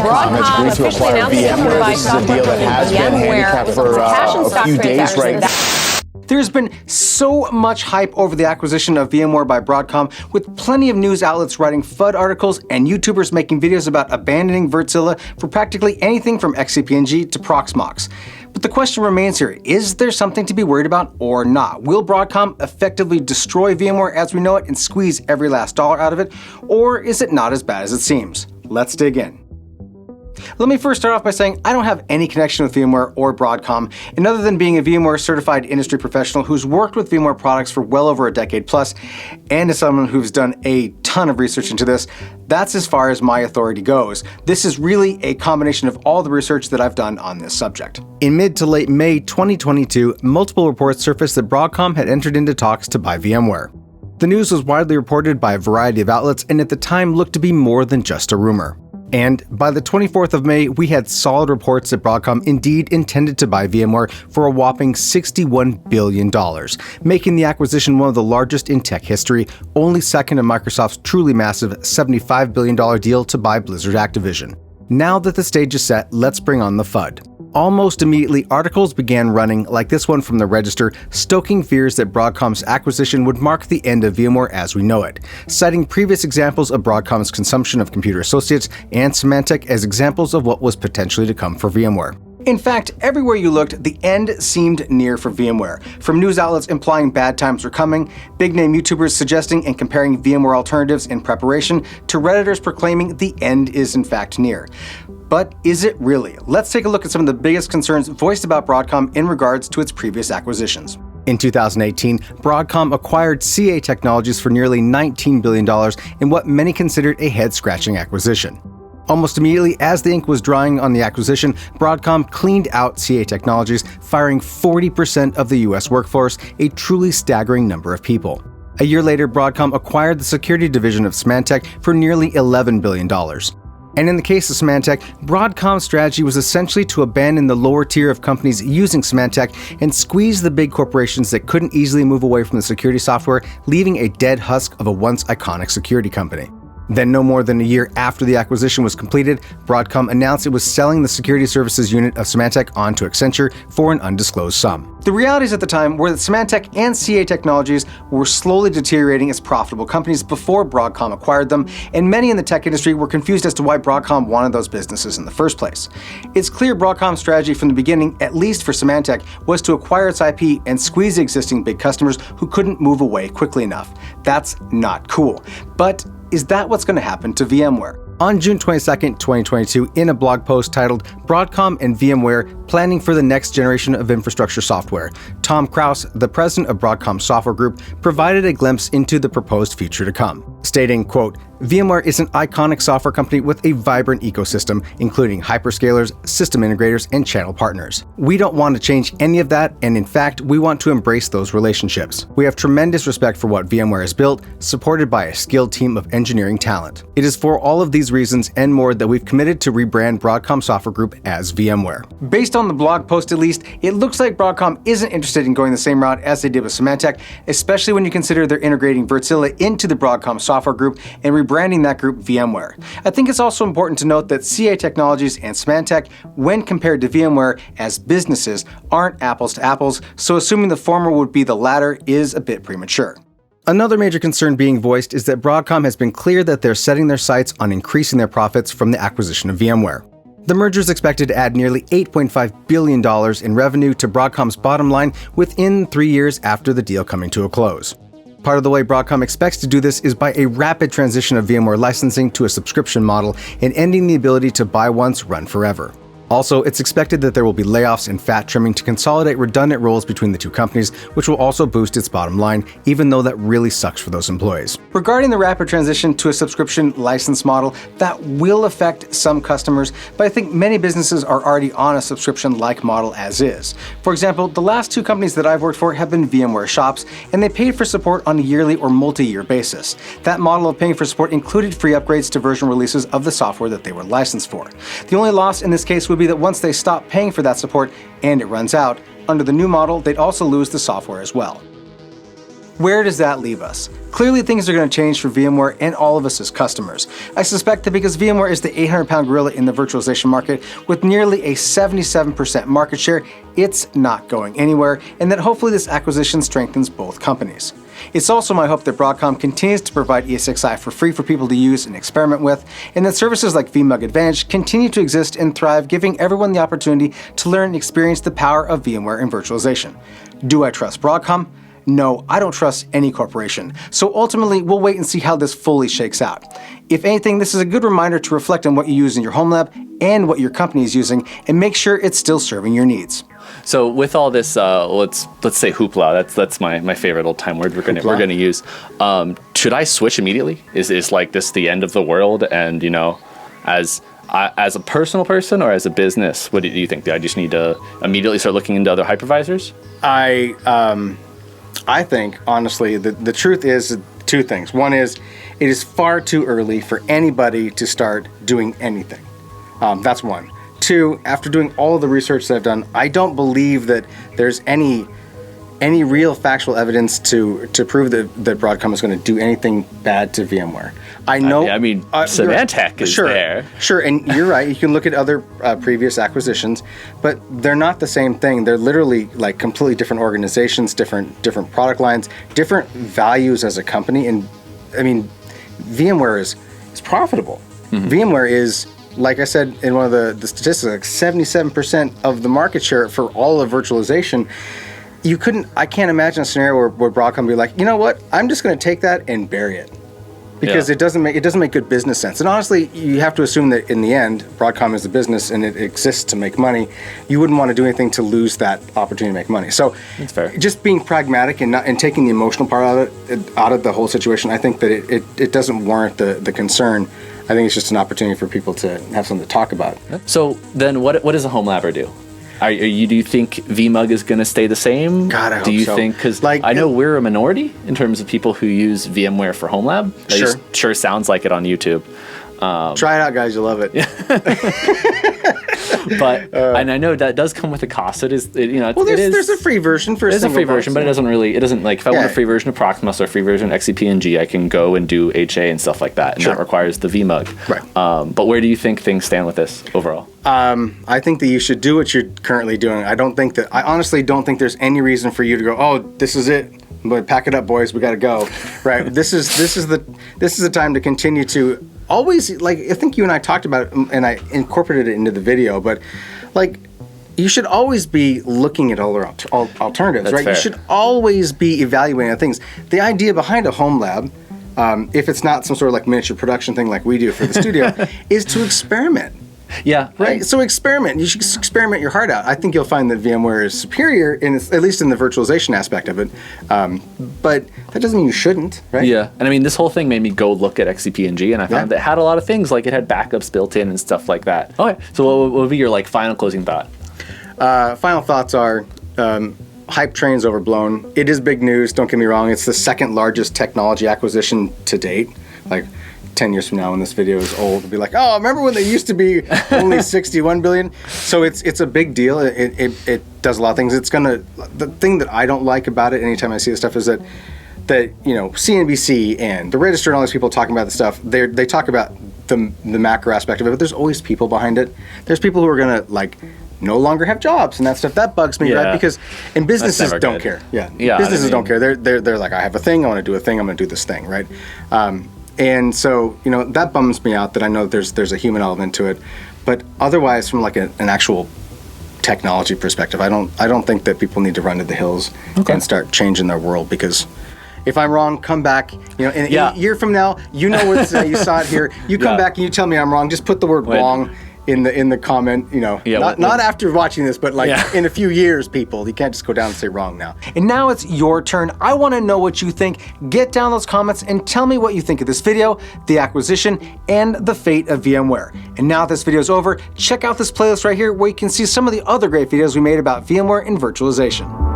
Broadcom officially announced VMware. This is a deal that has been handicapped for a few days right now. There's been so much hype over the acquisition of VMware by Broadcom, with plenty of news outlets writing FUD articles and YouTubers making videos about abandoning Vertzilla for practically anything from XCP-ng to Proxmox. But the question remains here, is there something to be worried about or not? Will Broadcom effectively destroy VMware as we know it and squeeze every last dollar out of it? Or is it not as bad as it seems? Let's dig in. Let me first start off by saying I don't have any connection with VMware or Broadcom, and other than being a VMware certified industry professional who's worked with VMware products for well over a decade plus, and as someone who's done a ton of research into this, that's as far as my authority goes. This is really a combination of all the research that I've done on this subject. In mid to late May 2022, multiple reports surfaced that Broadcom had entered into talks to buy VMware. The news was widely reported by a variety of outlets and at the time looked to be more than just a rumor. And by the 24th of May, we had solid reports that Broadcom indeed intended to buy VMware for a whopping $61 billion, making the acquisition one of the largest in tech history, only second to Microsoft's truly massive $75 billion deal to buy Blizzard Activision. Now that the stage is set, let's bring on the FUD. Almost immediately, articles began running, like this one from the Register, stoking fears that Broadcom's acquisition would mark the end of VMware as we know it, citing previous examples of Broadcom's consumption of Computer Associates and Symantec as examples of what was potentially to come for VMware. In fact, everywhere you looked, the end seemed near for VMware. From news outlets implying bad times were coming, big-name YouTubers suggesting and comparing VMware alternatives in preparation, to Redditors proclaiming the end is in fact near. But is it really? Let's take a look at some of the biggest concerns voiced about Broadcom in regards to its previous acquisitions. In 2018, Broadcom acquired CA Technologies for nearly $19 billion in what many considered a head-scratching acquisition. Almost immediately as the ink was drying on the acquisition, Broadcom cleaned out CA Technologies, firing 40% of the US workforce, a truly staggering number of people. A year later, Broadcom acquired the security division of Symantec for nearly $11 billion. And in the case of Symantec, Broadcom's strategy was essentially to abandon the lower tier of companies using Symantec and squeeze the big corporations that couldn't easily move away from the security software, leaving a dead husk of a once iconic security company. Then, no more than a year after the acquisition was completed, Broadcom announced it was selling the security services unit of Symantec on to Accenture for an undisclosed sum. The realities at the time were that Symantec and CA Technologies were slowly deteriorating as profitable companies before Broadcom acquired them, and many in the tech industry were confused as to why Broadcom wanted those businesses in the first place. It's clear Broadcom's strategy from the beginning, at least for Symantec, was to acquire its IP and squeeze existing big customers who couldn't move away quickly enough. That's not cool. But is that what's going to happen to VMware? On June 22, 2022, in a blog post titled Broadcom and VMware Planning for the Next Generation of Infrastructure Software, Tom Krause, the president of Broadcom Software Group, provided a glimpse into the proposed future to come, stating, quote, VMware is an iconic software company with a vibrant ecosystem, including hyperscalers, system integrators, and channel partners. We don't want to change any of that, and in fact, we want to embrace those relationships. We have tremendous respect for what VMware has built, supported by a skilled team of engineering talent. It is for all of these reasons and more that we've committed to rebrand Broadcom Software Group as VMware. Based on the blog post at least, it looks like Broadcom isn't interested in going the same route as they did with Symantec, especially when you consider they're integrating Vertzilla into the Broadcom Software Group and rebranding that group VMware. I think it's also important to note that CA Technologies and Symantec, when compared to VMware as businesses, aren't apples to apples, so assuming the former would be the latter is a bit premature. Another major concern being voiced is that Broadcom has been clear that they're setting their sights on increasing their profits from the acquisition of VMware. The merger is expected to add nearly $8.5 billion in revenue to Broadcom's bottom line within 3 years after the deal coming to a close. Part of the way Broadcom expects to do this is by a rapid transition of VMware licensing to a subscription model and ending the ability to buy once, run forever. Also, it's expected that there will be layoffs and fat trimming to consolidate redundant roles between the two companies, which will also boost its bottom line, even though that really sucks for those employees. Regarding the rapid transition to a subscription license model, that will affect some customers, but I think many businesses are already on a subscription-like model as is. For example, the last two companies that I've worked for have been VMware shops, and they paid for support on a yearly or multi-year basis. That model of paying for support included free upgrades to version releases of the software that they were licensed for. The only loss in this case would be that once they stop paying for that support and it runs out, under the new model, they'd also lose the software as well. Where does that leave us? Clearly things are going to change for VMware and all of us as customers. I suspect that because VMware is the 800-pound gorilla in the virtualization market with nearly a 77% market share, it's not going anywhere, and that hopefully this acquisition strengthens both companies. It's also my hope that Broadcom continues to provide ESXi for free for people to use and experiment with, and that services like vMug Advantage continue to exist and thrive, giving everyone the opportunity to learn and experience the power of VMware and virtualization. Do I trust Broadcom? No, I don't trust any corporation. So ultimately, we'll wait and see how this fully shakes out. If anything, this is a good reminder to reflect on what you use in your home lab and what your company is using, and make sure it's still serving your needs. So with all this, let's say hoopla. That's my favorite old time word we're gonna use. Should I switch immediately? Is like this the end of the world? And as a personal person or as a business, what do you think? Do I just need to immediately start looking into other hypervisors? I think, honestly, the truth is two things. One is, it is far too early for anybody to start doing anything. That's one. Two, after doing all of the research that I've done, I don't believe that there's any real factual evidence to prove that Broadcom is going to do anything bad to VMware. I know. Symantec is there. Sure, and you're right. You can look at other previous acquisitions, but they're not the same thing. They're literally like completely different organizations, different product lines, different values as a company. And I mean, VMware is profitable. Mm-hmm. VMware is, like I said in one of the statistics, like 77% of the market share for all of virtualization. I can't imagine a scenario where Broadcom would be like, you know what, I'm just going to take that and bury it. Because it doesn't make good business sense. And honestly, you have to assume that in the end, Broadcom is a business and it exists to make money. You wouldn't want to do anything to lose that opportunity to make money. So that's fair. Just being pragmatic and taking the emotional part out of the whole situation, I think that it doesn't warrant the concern. I think it's just an opportunity for people to have something to talk about. So then what does a home labber do? Do you think vMug is going to stay the same? God, I hope so. Do you think, because I know we're a minority in terms of people who use VMware for home lab. Sure sounds like it on YouTube. Try it out, guys. You'll love it. But and I know that does come with a cost. There's a free version for there's a free version, but it doesn't like if I want a free version of Proximus or a free version of XCP-ng, I can go and do HA and stuff like that, and that requires the vMug. Right. But where do you think things stand with this overall? I think that you should do what you're currently doing. I honestly don't think there's any reason for you to go, oh, this is it. But pack it up, boys. We got to go. Right. This is the time to continue to always, like, I think you and I talked about it and I incorporated it into the video, but like, you should always be looking at all alternatives, That's right? fair. You should always be evaluating things. The idea behind a home lab, if it's not some sort of like miniature production thing like we do for the studio, is to experiment. Yeah. Right. So experiment. You should experiment your heart out. I think you'll find that VMware is superior, at least in the virtualization aspect of it. But that doesn't mean you shouldn't, right? Yeah. And I mean, this whole thing made me go look at XCP-ng, and I found that it had a lot of things, like it had backups built in and stuff like that. Okay. So what would be your like final closing thought? Final thoughts are, hype train's overblown. It is big news. Don't get me wrong. It's the second largest technology acquisition to date. Like, 10 years from now when this video is old, it'll be like, oh, remember when they used to be only 61 billion? So it's a big deal. It does a lot of things. The thing that I don't like about it anytime I see this stuff is that CNBC and the Register and all these people talking about this stuff, they talk about the macro aspect of it, but there's always people behind it. There's people who are going to like no longer have jobs and that stuff. That bugs me, right? Because and businesses don't care. Yeah. Businesses don't care. They're like, I have a thing, I want to do a thing, I'm going to do this thing, right? And so, that bums me out that I know there's a human element to it. But otherwise, from like an actual technology perspective, I don't think that people need to run to the hills and start changing their world, because if I'm wrong, come back. In a year from now, you know what you saw it here. You come back and you tell me I'm wrong. Just put the word wrong in the comment, not after watching this, but like in a few years, people. You can't just go down and say wrong now. And now it's your turn. I want to know what you think. Get down those comments and tell me what you think of this video, the acquisition, and the fate of VMware. And now that this video is over, check out this playlist right here where you can see some of the other great videos we made about VMware and virtualization.